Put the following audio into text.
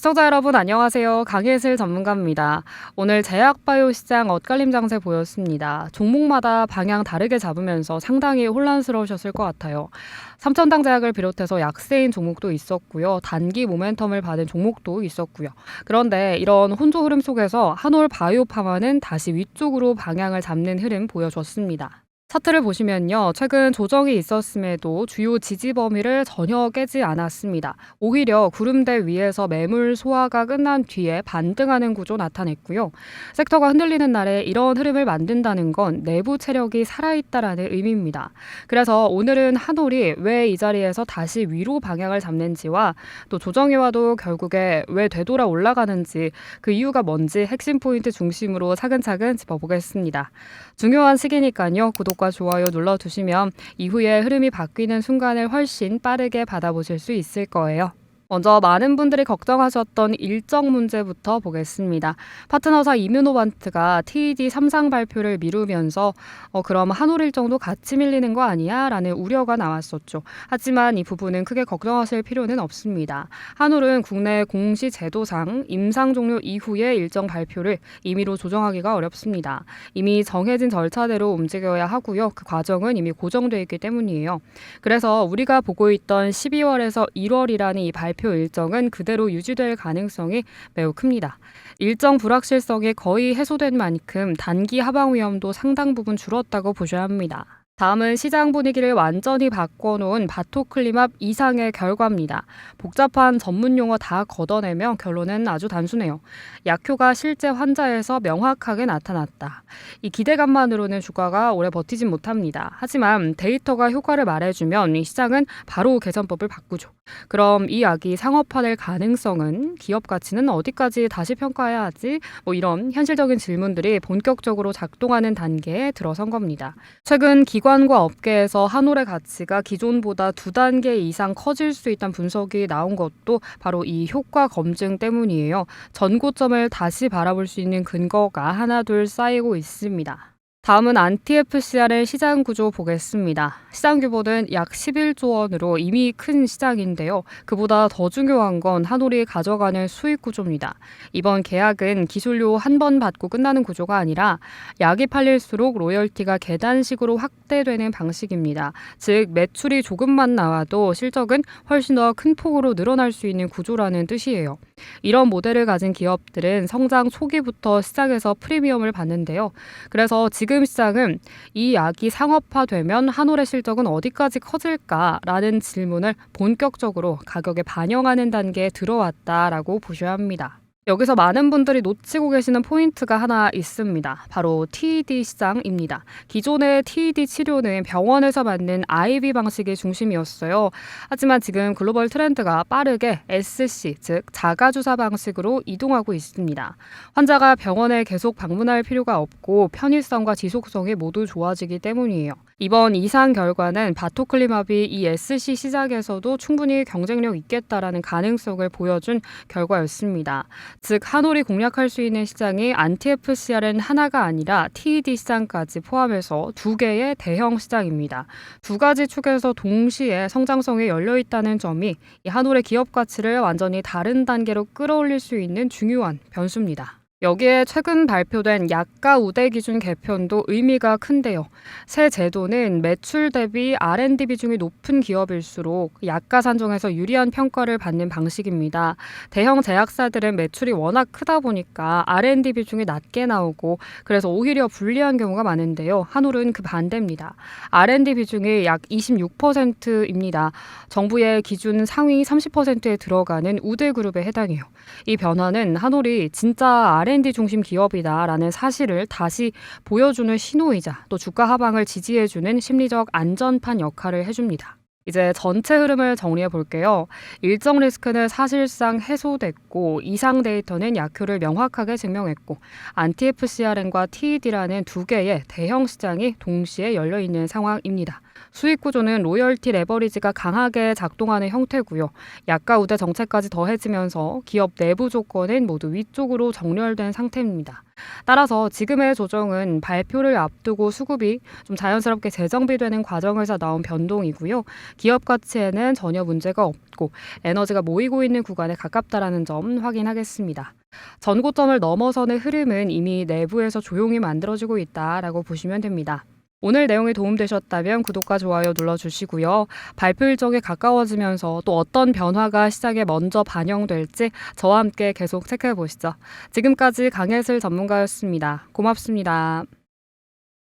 시청자 여러분 안녕하세요. 강예슬 전문가입니다. 오늘 제약바이오 시장 엇갈림 장세 보였습니다. 종목마다 방향 다르게 잡으면서 상당히 혼란스러우셨을 것 같아요. 삼천당 제약을 비롯해서 약세인 종목도 있었고요. 단기 모멘텀을 받은 종목도 있었고요. 그런데 이런 혼조 흐름 속에서 한올 바이오파마는 다시 위쪽으로 방향을 잡는 흐름 보여줬습니다. 차트를 보시면요. 최근 조정이 있었음에도 주요 지지 범위를 전혀 깨지 않았습니다. 오히려 구름대 위에서 매물 소화가 끝난 뒤에 반등하는 구조 나타냈고요. 섹터가 흔들리는 날에 이런 흐름을 만든다는 건 내부 체력이 살아있다라는 의미입니다. 그래서 오늘은 한올이 왜 이 자리에서 다시 위로 방향을 잡는지와 또 조정이 와도 결국에 왜 되돌아 올라가는지 그 이유가 뭔지 핵심 포인트 중심으로 차근차근 짚어보겠습니다. 중요한 시기니까요. 구독과 좋아요 눌러두시면 이후에 흐름이 바뀌는 순간을 훨씬 빠르게 받아보실 수 있을 거예요. 먼저 많은 분들이 걱정하셨던 일정 문제부터 보겠습니다. 파트너사 이뮤노반트가 TED 3상 발표를 미루면서 그럼 한올 일정도 같이 밀리는 거 아니야? 라는 우려가 나왔었죠. 하지만 이 부분은 크게 걱정하실 필요는 없습니다. 한올은 국내 공시 제도상 임상 종료 이후의 일정 발표를 임의로 조정하기가 어렵습니다. 이미 정해진 절차대로 움직여야 하고요. 그 과정은 이미 고정되어 있기 때문이에요. 그래서 우리가 보고 있던 12월에서 1월이라는 이 발표 일정은 그대로 유지될 가능성이 매우 큽니다. 일정 불확실성이 거의 해소된 만큼 단기 하방 위험도 상당 부분 줄었다고 보셔야 합니다. 다음은 시장 분위기를 완전히 바꿔놓은 바토클리맙 이상의 결과입니다. 복잡한 전문 용어 다 걷어내면 결론은 아주 단순해요. 약효가 실제 환자에서 명확하게 나타났다. 이 기대감만으로는 주가가 오래 버티진 못합니다. 하지만 데이터가 효과를 말해주면 이 시장은 바로 개선법을 바꾸죠. 그럼 이 약이 상업화될 가능성은, 기업 가치는 어디까지 다시 평가해야 하지? 이런 현실적인 질문들이 본격적으로 작동하는 단계에 들어선 겁니다. 최근 기관과 업계에서 한올의 가치가 기존보다 2단계 이상 커질 수 있다는 분석이 나온 것도 바로 이 효과 검증 때문이에요. 전고점을 다시 바라볼 수 있는 근거가 하나둘 쌓이고 있습니다. 다음은 안티FCR의 시장 구조 보겠습니다. 시장 규모는 약 11조 원으로 이미 큰 시장인데요. 그보다 더 중요한 건 한올이 가져가는 수익 구조입니다. 이번 계약은 기술료 한 번 받고 끝나는 구조가 아니라 약이 팔릴수록 로열티가 계단식으로 확대되는 방식입니다. 즉 매출이 조금만 나와도 실적은 훨씬 더 큰 폭으로 늘어날 수 있는 구조라는 뜻이에요. 이런 모델을 가진 기업들은 성장 초기부터 시장에서 프리미엄을 받는데요. 그래서 지금 시장은 이 약이 상업화되면 한올의 실적은 어디까지 커질까라는 질문을 본격적으로 가격에 반영하는 단계에 들어왔다라고 보셔야 합니다. 여기서 많은 분들이 놓치고 계시는 포인트가 하나 있습니다. 바로 TED 시장입니다. 기존의 TED 치료는 병원에서 받는 IV 방식이 중심이었어요. 하지만 지금 글로벌 트렌드가 빠르게 SC, 즉 자가주사 방식으로 이동하고 있습니다. 환자가 병원에 계속 방문할 필요가 없고 편의성과 지속성이 모두 좋아지기 때문이에요. 이번 이상 결과는 바토클리맙이 이 SC 시장에서도 충분히 경쟁력 있겠다라는 가능성을 보여준 결과였습니다. 즉 한올이 공략할 수 있는 시장이 안티FCR은 하나가 아니라 TED 시장까지 포함해서 2개의 대형 시장입니다. 2가지 축에서 동시에 성장성이 열려있다는 점이 이 한올의 기업 가치를 완전히 다른 단계로 끌어올릴 수 있는 중요한 변수입니다. 여기에 최근 발표된 약가 우대 기준 개편도 의미가 큰데요. 새 제도는 매출 대비 R&D 비중이 높은 기업일수록 약가 산정에서 유리한 평가를 받는 방식입니다. 대형 제약사들은 매출이 워낙 크다 보니까 R&D 비중이 낮게 나오고 그래서 오히려 불리한 경우가 많은데요. 한올은 그 반대입니다. R&D 비중이 약 26%입니다. 정부의 기준 상위 30%에 들어가는 우대 그룹에 해당해요. 이 변화는 한올이 진짜 R&D 중심 기업이다라는 사실을 다시 보여주는 신호이자 또 주가 하방을 지지해주는 심리적 안전판 역할을 해줍니다. 이제 전체 흐름을 정리해 볼게요. 일정 리스크는 사실상 해소됐고 이상 데이터는 약효를 명확하게 증명했고 안티FCRN과 TED라는 2개의 대형 시장이 동시에 열려있는 상황입니다. 수익 구조는 로열티 레버리지가 강하게 작동하는 형태고요. 약가 우대 정책까지 더해지면서 기업 내부 조건은 모두 위쪽으로 정렬된 상태입니다. 따라서 지금의 조정은 발표를 앞두고 수급이 좀 자연스럽게 재정비되는 과정에서 나온 변동이고요. 기업 가치에는 전혀 문제가 없고 에너지가 모이고 있는 구간에 가깝다라는 점 확인하겠습니다. 전고점을 넘어서는 흐름은 이미 내부에서 조용히 만들어지고 있다라고 보시면 됩니다. 오늘 내용이 도움되셨다면 구독과 좋아요 눌러주시고요. 발표 일정에 가까워지면서 또 어떤 변화가 시장에 먼저 반영될지 저와 함께 계속 체크해 보시죠. 지금까지 강예슬 전문가였습니다. 고맙습니다.